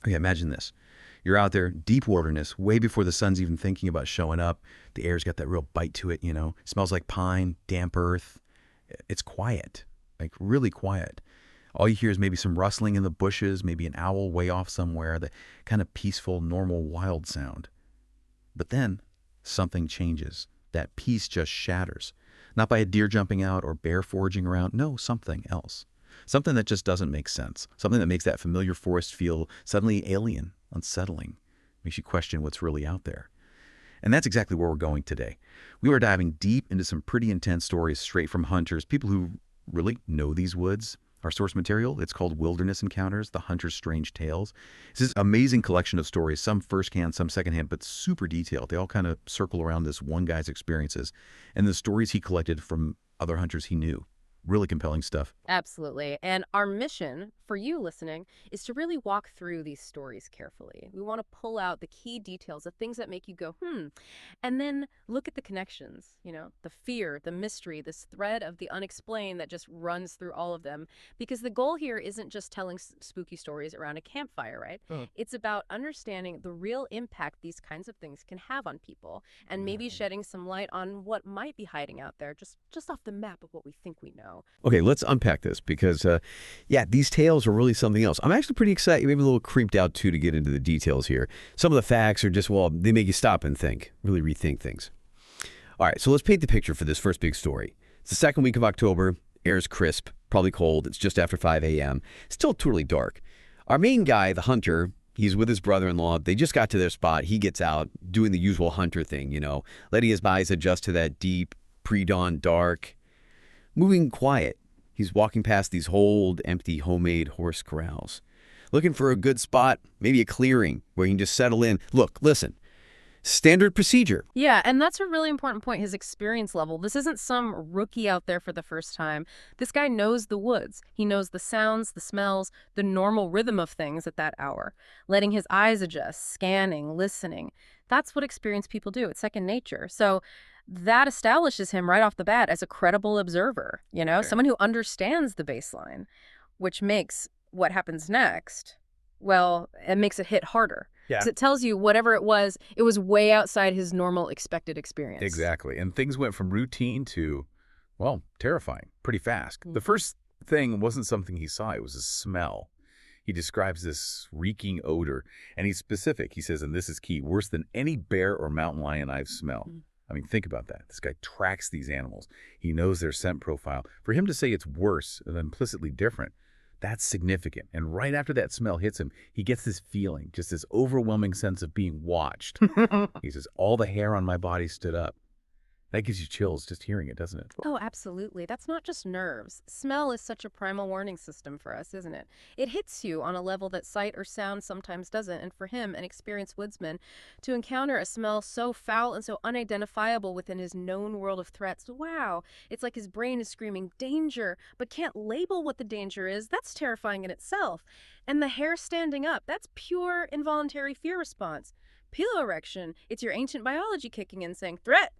Okay, imagine this. You're out there, deep wilderness, way before the sun's even thinking about showing up. The air's got that real bite to it, It smells like pine, damp earth. It's quiet, like really quiet. All you hear is maybe some rustling in the bushes, maybe an owl way off somewhere, the kind of peaceful, normal, wild sound. But then something changes. That peace just shatters. Not by a deer jumping out or bear foraging around. No, something else. Something that just doesn't make sense. Something that makes that familiar forest feel suddenly alien, unsettling. Makes you question what's really out there. And that's exactly where we're going today. We are diving deep into some pretty intense stories straight from hunters, people who really know these woods. Our source material, it's called Wilderness Encounters, The Hunter's Strange Tales. It's this amazing collection of stories, some firsthand, some secondhand, but super detailed. They all kind of circle around this one guy's experiences and the stories he collected from other hunters he knew. Really compelling stuff. Absolutely. And our mission for you listening is to really walk through these stories carefully. We want to pull out the key details, the things that make you go, and then look at the connections, the fear, the mystery, this thread of the unexplained that just runs through all of them. Because the goal here isn't just telling spooky stories around a campfire, right? It's about understanding the real impact these kinds of things can have on people and maybe shedding some light on what might be hiding out there just off the map of what we think we know. Okay, let's unpack this because, these tales are really something else. I'm actually pretty excited, maybe a little creeped out, too, to get into the details here. Some of the facts are just, they make you stop and think, really rethink things. All right, so let's paint the picture for this first big story. It's the second week of October. Air's crisp, probably cold. It's just after 5 a.m. Still totally dark. Our main guy, the hunter, he's with his brother-in-law. They just got to their spot. He gets out doing the usual hunter thing, letting his eyes adjust to that deep, pre-dawn dark. Moving quiet, he's walking past these old, empty, homemade horse corrals. Looking for a good spot, maybe a clearing where he can just settle in. Look, listen, standard procedure. Yeah, and that's a really important point, his experience level. This isn't some rookie out there for the first time. This guy knows the woods. He knows the sounds, the smells, the normal rhythm of things at that hour. Letting his eyes adjust, scanning, listening. That's what experienced people do. It's second nature. So that establishes him right off the bat as a credible observer, Sure. someone who understands the baseline, which makes what happens next, it makes it hit harder. Yeah. Because it tells you whatever it was way outside his normal expected experience. Exactly. And things went from routine to, terrifying pretty fast. The first thing wasn't something he saw. It was a smell. He describes this reeking odor, and he's specific. He says, and this is key, worse than any bear or mountain lion I've smelled. I mean, think about that. This guy tracks these animals. He knows their scent profile. For him to say it's worse and implicitly different, that's significant. And right after that smell hits him, he gets this feeling, just this overwhelming sense of being watched. He says, all the hair on my body stood up. That gives you chills just hearing it, doesn't it? Oh, absolutely. That's not just nerves. Smell is such a primal warning system for us, isn't it? It hits you on a level that sight or sound sometimes doesn't. And for him, an experienced woodsman, to encounter a smell so foul and so unidentifiable within his known world of threats, wow, it's like his brain is screaming danger, but can't label what the danger is. That's terrifying in itself. And the hair standing up, that's pure involuntary fear response. Piloerection, it's your ancient biology kicking in saying, threat!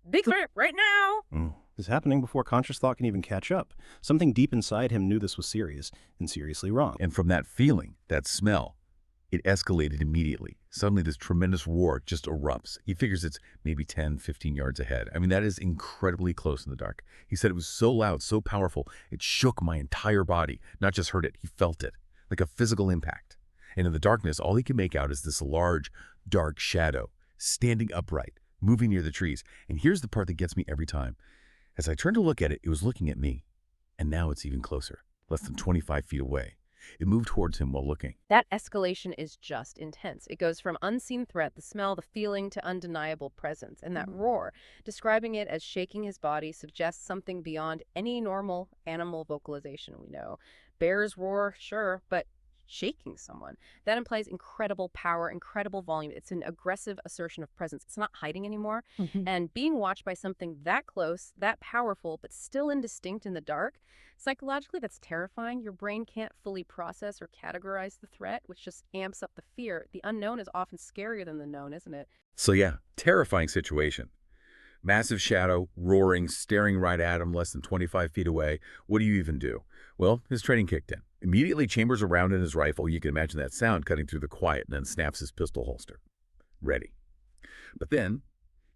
Big threat right now! This is happening before conscious thought can even catch up. Something deep inside him knew this was serious and seriously wrong. And from that feeling, that smell, it escalated immediately. Suddenly this tremendous roar just erupts. He figures it's maybe 10, 15 yards ahead. I mean, that is incredibly close in the dark. He said it was so loud, so powerful, it shook my entire body. Not just heard it, he felt it, like a physical impact. And in the darkness, all he can make out is this large, dark shadow, standing upright, moving near the trees. And here's the part that gets me every time. As I turned to look at it, it was looking at me. And now it's even closer, less than 25 feet away. It moved towards him while looking. That escalation is just intense. It goes from unseen threat, the smell, the feeling, to undeniable presence. And that roar, describing it as shaking his body, suggests something beyond any normal animal vocalization we know. Bears roar, sure, but shaking someone, that implies incredible power, incredible volume. It's an aggressive assertion of presence. It's not hiding anymore. And being watched by something that close, that powerful, but still indistinct in the dark, psychologically, that's terrifying. Your brain can't fully process or categorize the threat, which just amps up the fear. The unknown is often scarier than the known, isn't it? So yeah, terrifying situation. Massive shadow, roaring, staring right at him less than 25 feet away. What do you even do? Well, his training kicked in. Immediately chambers around in his rifle. You can imagine that sound cutting through the quiet, and then snaps his pistol holster. Ready. But then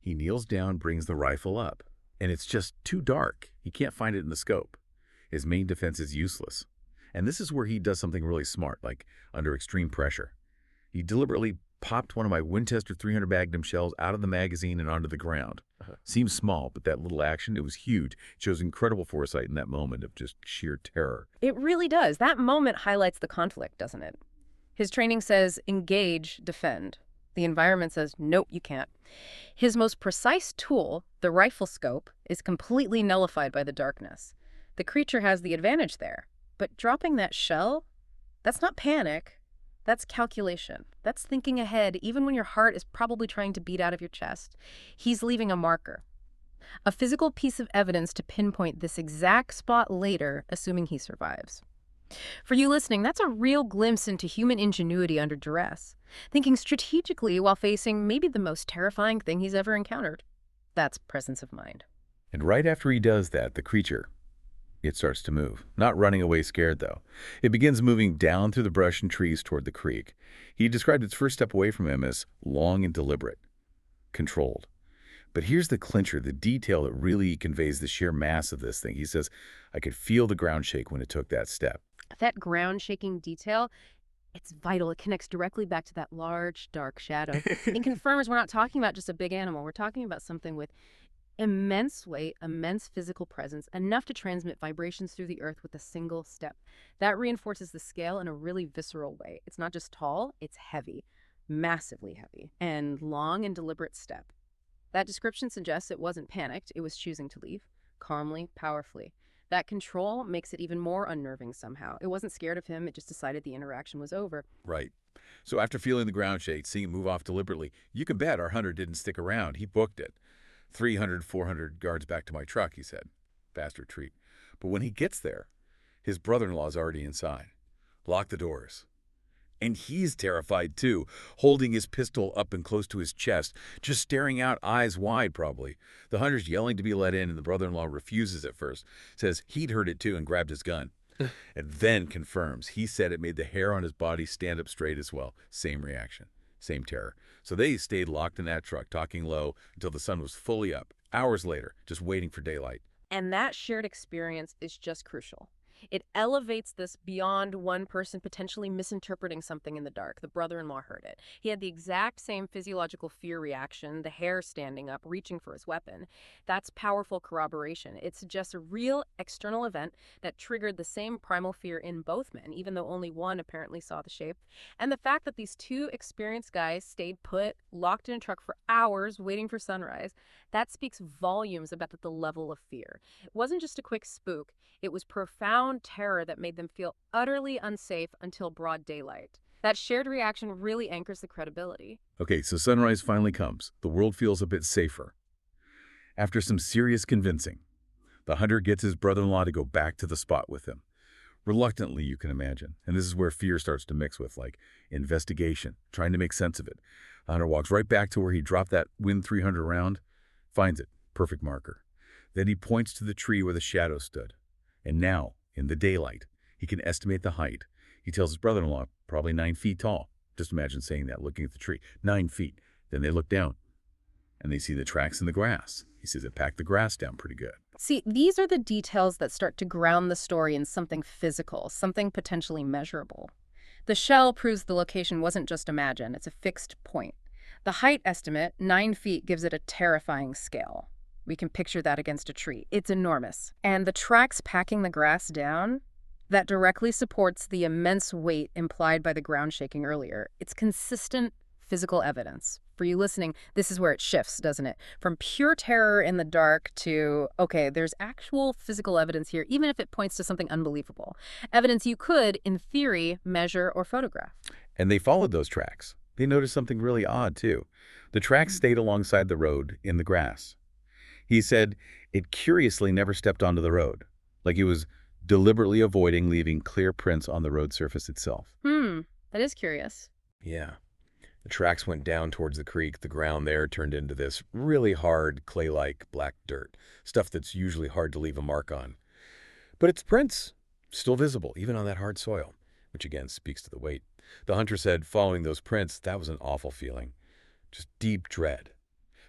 he kneels down, brings the rifle up, and it's just too dark. He can't find it in the scope. His main defense is useless. And this is where he does something really smart, like under extreme pressure. He deliberately popped one of my Winchester 300 Magnum shells out of the magazine and onto the ground. Seems small, but that little action, it was huge. It shows incredible foresight in that moment of just sheer terror. It really does. That moment highlights the conflict, doesn't it? His training says, engage, defend. The environment says, nope, you can't. His most precise tool, the rifle scope, is completely nullified by the darkness. The creature has the advantage there. But dropping that shell, that's not panic. That's calculation. That's thinking ahead, even when your heart is probably trying to beat out of your chest. He's leaving a marker. A physical piece of evidence to pinpoint this exact spot later, assuming he survives. For you listening, that's a real glimpse into human ingenuity under duress. Thinking strategically while facing maybe the most terrifying thing he's ever encountered. That's presence of mind. And right after he does that, the creature, it starts to move. Not running away scared, though. It begins moving down through the brush and trees toward the creek. He described its first step away from him as long and deliberate, controlled. But here's the clincher, the detail that really conveys the sheer mass of this thing. He says, I could feel the ground shake when it took that step. That ground-shaking detail, it's vital. It connects directly back to that large, dark shadow. It confirms we're not talking about just a big animal. We're talking about something with immense weight, immense physical presence, enough to transmit vibrations through the earth with a single step. That reinforces the scale in a really visceral way. It's not just tall, it's heavy, massively heavy, and long and deliberate step. That description suggests it wasn't panicked, it was choosing to leave, calmly, powerfully. That control makes it even more unnerving somehow. It wasn't scared of him, it just decided the interaction was over. Right. So after feeling the ground shake, seeing it move off deliberately, you can bet our hunter didn't stick around. He booked it. 300, 400 yards back to my truck, he said. Fast retreat. But when he gets there, his brother-in-law's already inside. Lock the doors. And he's terrified, too, holding his pistol up and close to his chest, just staring out, eyes wide, probably. The hunter's yelling to be let in, and the brother-in-law refuses at first, says he'd heard it, too, and grabbed his gun. And then confirms. He said it made the hair on his body stand up straight as well. Same reaction. Same terror. So they stayed locked in that truck, talking low, until the sun was fully up. Hours later, just waiting for daylight. And that shared experience is just crucial. It elevates this beyond one person potentially misinterpreting something in the dark. The brother-in-law heard it. He had the exact same physiological fear reaction, the hair standing up, reaching for his weapon. That's powerful corroboration. It suggests a real external event that triggered the same primal fear in both men, even though only one apparently saw the shape. And the fact that these two experienced guys stayed put, locked in a truck for hours, waiting for sunrise, that speaks volumes about the level of fear. It wasn't just a quick spook. It was profound terror that made them feel utterly unsafe until broad daylight. That shared reaction really anchors the credibility. Okay, so sunrise finally comes. The world feels a bit safer. After some serious convincing, the hunter gets his brother-in-law to go back to the spot with him. Reluctantly, you can imagine. And this is where fear starts to mix with, like, investigation, trying to make sense of it. The hunter walks right back to where he dropped that Win 300 round, finds it, perfect marker. Then he points to the tree where the shadow stood. And now, in the daylight, he can estimate the height. He tells his brother-in-law, probably 9 feet tall. Just imagine saying that, looking at the tree. 9 feet. Then they look down, and they see the tracks in the grass. He says it packed the grass down pretty good. See, these are the details that start to ground the story in something physical, something potentially measurable. The shell proves the location wasn't just imagined, it's a fixed point. The height estimate, 9 feet, gives it a terrifying scale. We can picture that against a tree. It's enormous. And the tracks packing the grass down, that directly supports the immense weight implied by the ground shaking earlier. It's consistent physical evidence. For you listening, this is where it shifts, doesn't it? From pure terror in the dark to, okay, there's actual physical evidence here, even if it points to something unbelievable. Evidence you could, in theory, measure or photograph. And they followed those tracks. They noticed something really odd, too. The tracks stayed alongside the road in the grass. He said it curiously never stepped onto the road, like it was deliberately avoiding leaving clear prints on the road surface itself. That is curious. Yeah. The tracks went down towards the creek. The ground there turned into this really hard, clay-like black dirt, stuff that's usually hard to leave a mark on. But it's prints. still visible, even on that hard soil, which again speaks to the weight. The hunter said, following those prints, that was an awful feeling. Just deep dread.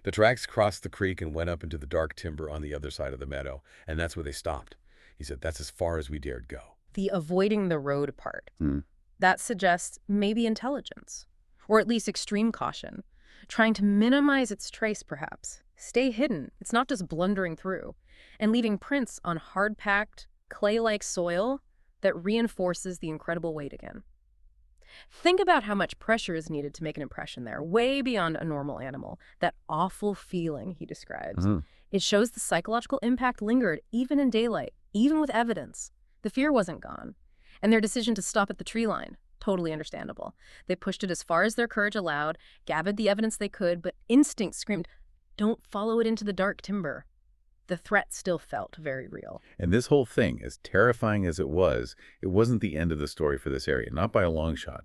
The tracks crossed the creek and went up into the dark timber on the other side of the meadow, and that's where they stopped. He said, that's as far as we dared go. The avoiding the road part. That suggests maybe intelligence, or at least extreme caution, trying to minimize its trace, perhaps. Stay hidden. It's not just blundering through, and leaving prints on hard-packed, clay-like soil that reinforces the incredible weight again. Think about how much pressure is needed to make an impression there, way beyond a normal animal. That awful feeling he describes. It shows the psychological impact lingered, even in daylight, even with evidence. The fear wasn't gone. And their decision to stop at the tree line, totally understandable. They pushed it as far as their courage allowed, gathered the evidence they could, but instinct screamed, don't follow it into the dark timber. The threat still felt very real. And this whole thing, as terrifying as it wasn't the end of the story for this area, not by a long shot.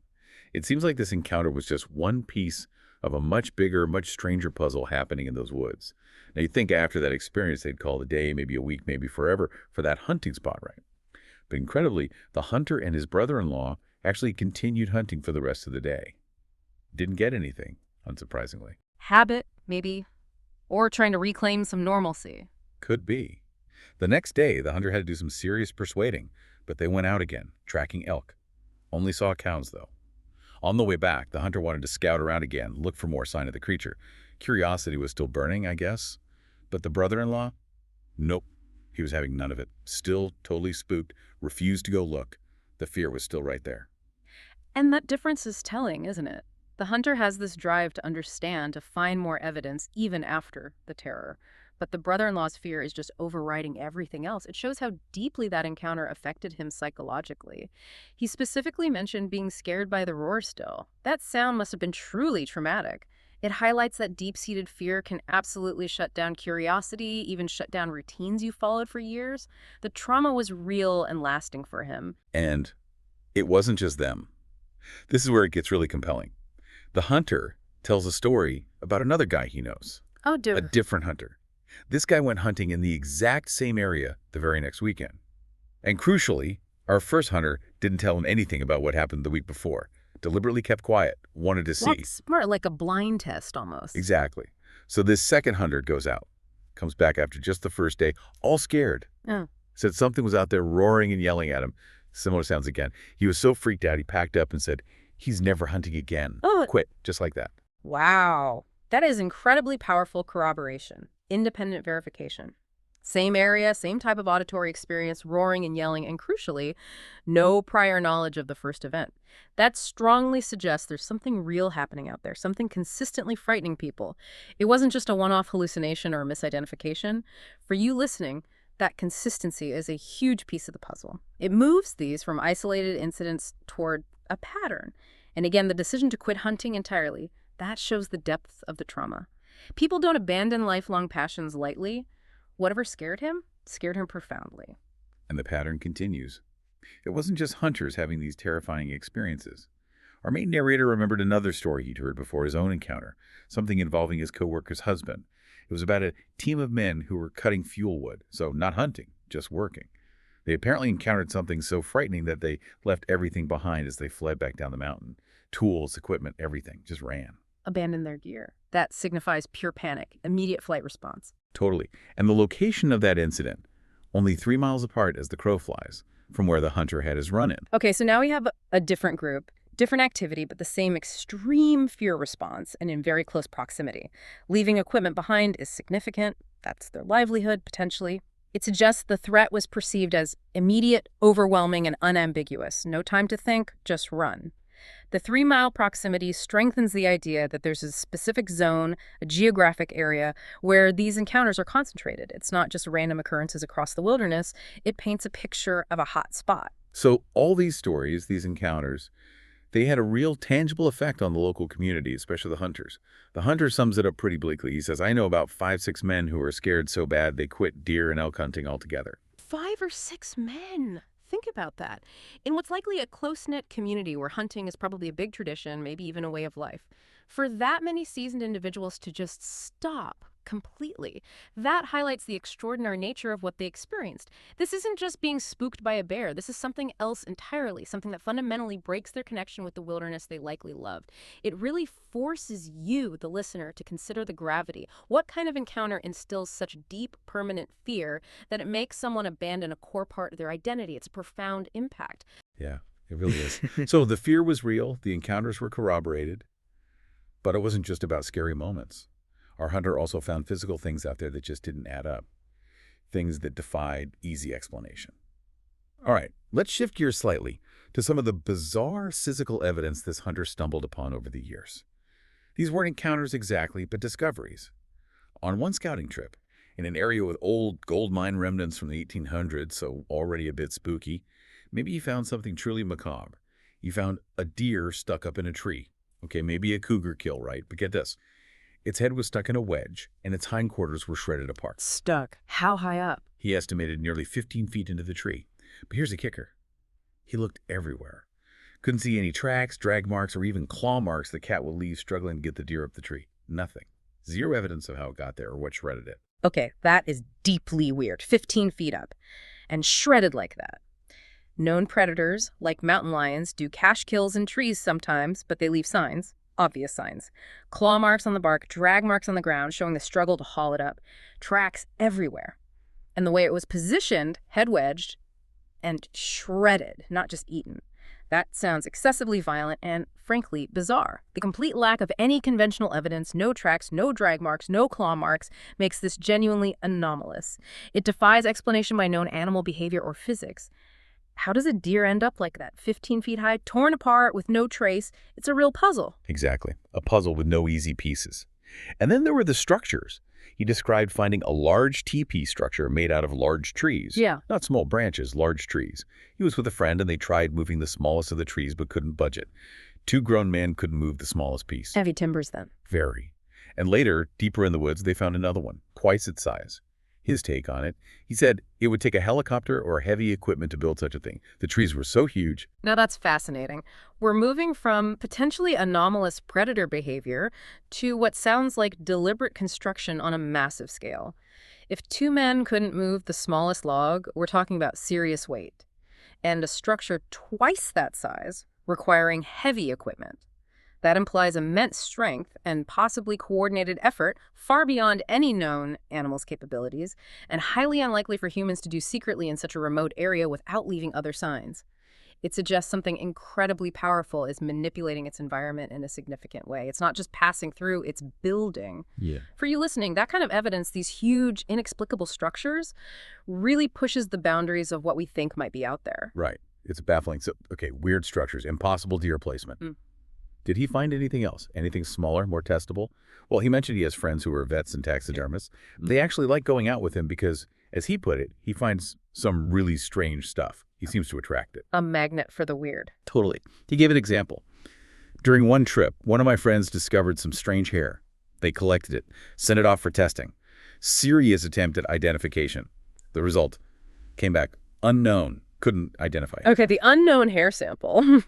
It seems like this encounter was just one piece of a much bigger, much stranger puzzle happening in those woods. Now, you'd think after that experience, they'd call it a day, maybe a week, maybe forever, for that hunting spot, right? But incredibly, the hunter and his brother-in-law actually continued hunting for the rest of the day. Didn't get anything, unsurprisingly. Habit, maybe, or trying to reclaim some normalcy. Could be. The next day, the hunter had to do some serious persuading, but they went out again, tracking elk. Only saw cows, though. On the way back, the hunter wanted to scout around again, look for more sign of the creature. Curiosity was still burning, I guess. But the brother-in-law? Nope. He was having none of it. Still totally spooked, refused to go look. The fear was still right there. And that difference is telling, isn't it? The hunter has this drive to understand, to find more evidence, even after the terror. But the brother-in-law's fear is just overriding everything else. It shows how deeply that encounter affected him psychologically. He specifically mentioned being scared by the roar still. That sound must have been truly traumatic. It highlights that deep-seated fear can absolutely shut down curiosity, even shut down routines you followed for years. The trauma was real and lasting for him. And it wasn't just them. This is where it gets really compelling. The hunter tells a story about another guy he knows. Oh, A different hunter. This guy went hunting in the exact same area the very next weekend. And crucially, our first hunter didn't tell him anything about what happened the week before. Deliberately kept quiet, wanted to see. That's smart, like a blind test almost. Exactly. So this second hunter goes out, comes back after just the first day, all scared. Said something was out there roaring and yelling at him. Similar sounds again. He was so freaked out, he packed up and said, he's never hunting again. Quit, just like that. Wow. That is incredibly powerful corroboration. Independent verification. Same area, same type of auditory experience, roaring and yelling, and crucially, no prior knowledge of the first event. That strongly suggests there's something real happening out there, something consistently frightening people. It wasn't just a one-off hallucination or a misidentification. For you listening, that consistency is a huge piece of the puzzle. It moves these from isolated incidents toward a pattern. And again, the decision to quit hunting entirely, that shows the depth of the trauma. People don't abandon lifelong passions lightly. Whatever scared him profoundly. And the pattern continues. It wasn't just hunters having these terrifying experiences. Our main narrator remembered another story he'd heard before his own encounter, something involving his co-worker's husband. It was about a team of men who were cutting fuel wood, so not hunting, just working. They apparently encountered something so frightening that they left everything behind as they fled back down the mountain. Tools, equipment, everything, just ran. Abandon their gear. That signifies pure panic, immediate flight response. Totally. And the location of that incident, only 3 miles apart as the crow flies from where the hunter had his run-in. Okay, so now we have a different group, different activity, but the same extreme fear response and in very close proximity. Leaving equipment behind is significant. That's their livelihood, potentially. It suggests the threat was perceived as immediate, overwhelming, and unambiguous. No time to think, just run. The 3-mile proximity strengthens the idea that there's a specific zone, a geographic area, where these encounters are concentrated. It's not just random occurrences across the wilderness. It paints a picture of a hot spot. So all these stories, these encounters, they had a real tangible effect on the local community, especially the hunters. The hunter sums it up pretty bleakly. He says, I know about 5-6 men who were scared so bad they quit deer and elk hunting altogether. 5 or 6 men. Think about that. In what's likely a close-knit community where hunting is probably a big tradition, maybe even a way of life, for that many seasoned individuals to just stop completely. That highlights the extraordinary nature of what they experienced. This isn't just being spooked by a bear. This is something else entirely, something that fundamentally breaks their connection with the wilderness they likely loved. It really forces you, the listener, to consider the gravity. What kind of encounter instills such deep, permanent fear that it makes someone abandon a core part of their identity? It's a profound impact. Yeah, it really is. So the fear was real. The encounters were corroborated. But it wasn't just about scary moments. Our hunter also found physical things out there that just didn't add up. Things that defied easy explanation. All right, let's shift gears slightly to some of the bizarre physical evidence this hunter stumbled upon over the years. These weren't encounters exactly, but discoveries. On one scouting trip, in an area with old gold mine remnants from the 1800s, so already a bit spooky, maybe he found something truly macabre. He found a deer stuck up in a tree. Okay, maybe a cougar kill, right? But get this. Its head was stuck in a wedge, and its hindquarters were shredded apart. Stuck. How high up? He estimated nearly 15 feet into the tree. But here's the kicker. He looked everywhere. Couldn't see any tracks, drag marks, or even claw marks the cat would leave struggling to get the deer up the tree. Nothing. Zero evidence of how it got there or what shredded it. Okay, that is deeply weird. 15 feet up. And shredded like that. Known predators, like mountain lions, do cache kills in trees sometimes, but they leave signs, obvious signs. Claw marks on the bark, drag marks on the ground, showing the struggle to haul it up. Tracks everywhere. And the way it was positioned, head wedged, and shredded, not just eaten. That sounds excessively violent and, frankly, bizarre. The complete lack of any conventional evidence, no tracks, no drag marks, no claw marks, makes this genuinely anomalous. It defies explanation by known animal behavior or physics. How does a deer end up like that, 15 feet high, torn apart with no trace? It's a real puzzle. Exactly. A puzzle with no easy pieces. And then there were the structures. He described finding a large teepee structure made out of large trees. Yeah. Not small branches, large trees. He was with a friend and they tried moving the smallest of the trees but couldn't budge it. Two grown men couldn't move the smallest piece. Heavy timbers then. Very. And later, deeper in the woods, they found another one, twice its size. His take on it, he said it would take a helicopter or heavy equipment to build such a thing. The trees were so huge. Now that's fascinating. We're moving from potentially anomalous predator behavior to what sounds like deliberate construction on a massive scale. If two men couldn't move the smallest log, we're talking about serious weight. And a structure twice that size requiring heavy equipment. That implies immense strength and possibly coordinated effort far beyond any known animal's capabilities, and highly unlikely for humans to do secretly in such a remote area without leaving other signs. It suggests something incredibly powerful is manipulating its environment in a significant way. It's not just passing through, it's building. Yeah. For you listening, that kind of evidence, these huge, inexplicable structures, really pushes the boundaries of what we think might be out there. Right. It's baffling. So, okay, weird structures, impossible deer placement. Did he find anything else? Anything smaller, more testable? Well, he mentioned he has friends who are vets and taxidermists. They actually like going out with him because, as he put it, he finds some really strange stuff. He seems to attract it. A magnet for the weird. Totally. He gave an example. During one trip, one of my friends discovered some strange hair. They collected it, sent it off for testing. Serious attempt at identification. The result came back unknown. Couldn't identify it. Okay, the unknown hair sample.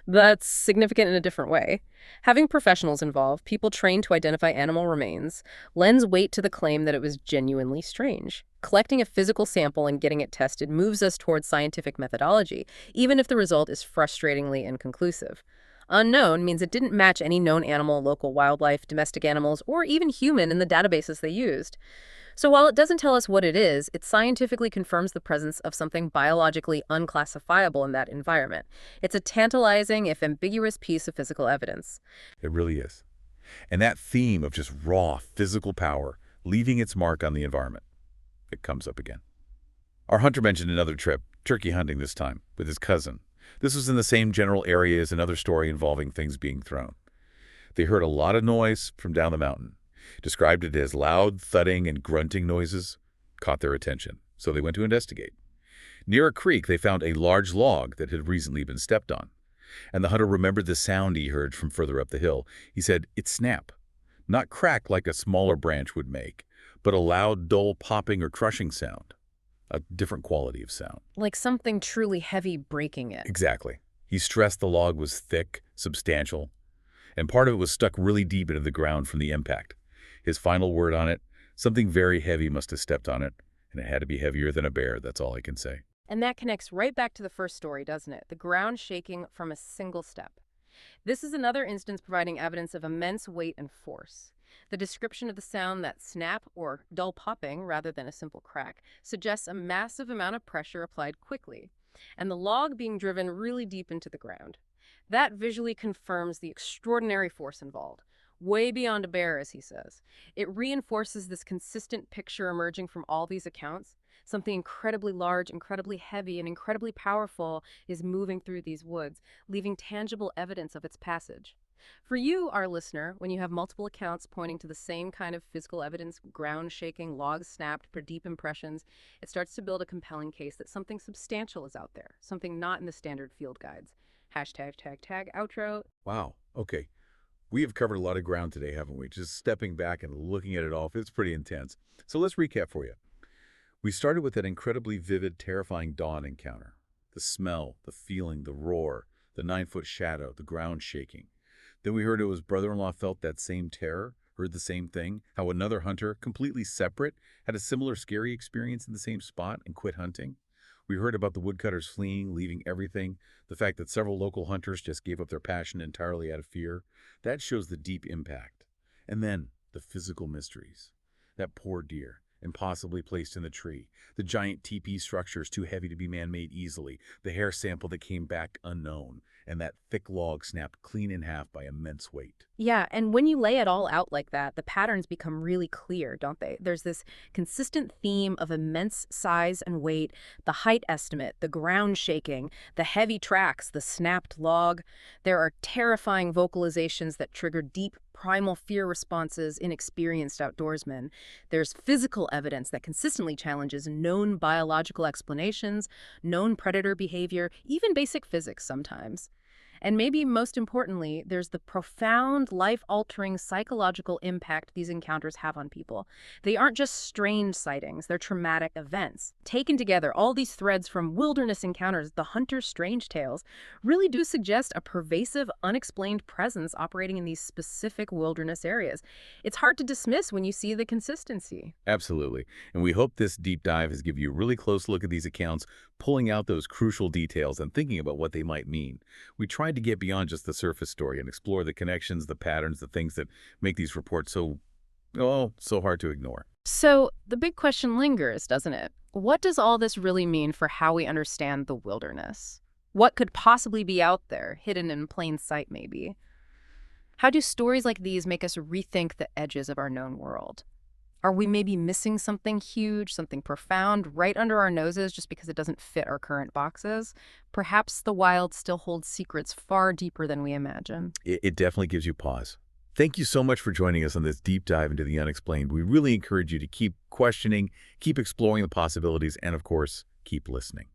That's significant in a different way. Having professionals involved, people trained to identify animal remains, lends weight to the claim that it was genuinely strange. Collecting a physical sample and getting it tested moves us towards scientific methodology, even if the result is frustratingly inconclusive. Unknown means it didn't match any known animal, local wildlife, domestic animals, or even human in the databases they used. So while it doesn't tell us what it is, it scientifically confirms the presence of something biologically unclassifiable in that environment. It's a tantalizing, if ambiguous, piece of physical evidence. It really is. And that theme of just raw physical power leaving its mark on the environment, it comes up again. Our hunter mentioned another trip, turkey hunting this time, with his cousin. This was in the same general area as another story involving things being thrown. They heard a lot of noise from down the mountain. Described it as loud thudding and grunting noises, caught their attention, so they went to investigate. Near a creek, they found a large log that had recently been stepped on, and the hunter remembered the sound he heard from further up the hill. He said, "It snap, not crack like a smaller branch would make, but a loud, dull popping or crushing sound, a different quality of sound." Like something truly heavy breaking it. Exactly. He stressed the log was thick, substantial, and part of it was stuck really deep into the ground from the impact. His final word on it, something very heavy must have stepped on it, and it had to be heavier than a bear, that's all I can say. And that connects right back to the first story, doesn't it? The ground shaking from a single step. This is another instance providing evidence of immense weight and force. The description of the sound, that snap or dull popping rather than a simple crack, suggests a massive amount of pressure applied quickly, and the log being driven really deep into the ground. That visually confirms the extraordinary force involved, way beyond a bear, as he says. It reinforces this consistent picture emerging from all these accounts. Something incredibly large, incredibly heavy, and incredibly powerful is moving through these woods, leaving tangible evidence of its passage. For you, our listener, when you have multiple accounts pointing to the same kind of physical evidence, ground shaking, logs snapped for deep impressions, it starts to build a compelling case that something substantial is out there, something not in the standard field guides. Hashtag tag outro. Wow. Okay. We have covered a lot of ground today, haven't we? Just stepping back and looking at it all. It's pretty intense. So let's recap for you. We started with that incredibly vivid, terrifying dawn encounter. The smell, the feeling, the roar, the 9-foot shadow, the ground shaking. Then we heard how his brother-in-law felt that same terror, heard the same thing, how another hunter, completely separate, had a similar scary experience in the same spot and quit hunting. We heard about the woodcutters fleeing, leaving everything, the fact that several local hunters just gave up their passion entirely out of fear. That shows the deep impact. And then, the physical mysteries. That poor deer, impossibly placed in the tree. The giant teepee structures too heavy to be man-made easily. The hair sample that came back unknown. And that thick log snapped clean in half by immense weight. Yeah, and when you lay it all out like that, the patterns become really clear, don't they? There's this consistent theme of immense size and weight, the height estimate, the ground shaking, the heavy tracks, the snapped log. There are terrifying vocalizations that trigger deep primal fear responses in experienced outdoorsmen. There's physical evidence that consistently challenges known biological explanations, known predator behavior, even basic physics sometimes. And maybe most importantly, there's the profound, life-altering psychological impact these encounters have on people. They aren't just strange sightings, they're traumatic events. Taken together, all these threads from wilderness encounters, the hunter's strange tales, really do suggest a pervasive, unexplained presence operating in these specific wilderness areas. It's hard to dismiss when you see the consistency. Absolutely. And we hope this deep dive has given you a really close look at these accounts, pulling out those crucial details and thinking about what they might mean. We tried to get beyond just the surface story and explore the connections, the patterns, the things that make these reports so hard to ignore. So the big question lingers, doesn't it? What does all this really mean for how we understand the wilderness? What could possibly be out there, hidden in plain sight maybe? How do stories like these make us rethink the edges of our known world? Are we maybe missing something huge, something profound, right under our noses just because it doesn't fit our current boxes? Perhaps the wild still holds secrets far deeper than we imagine. It definitely gives you pause. Thank you so much for joining us on this deep dive into the unexplained. We really encourage you to keep questioning, keep exploring the possibilities, and of course, keep listening.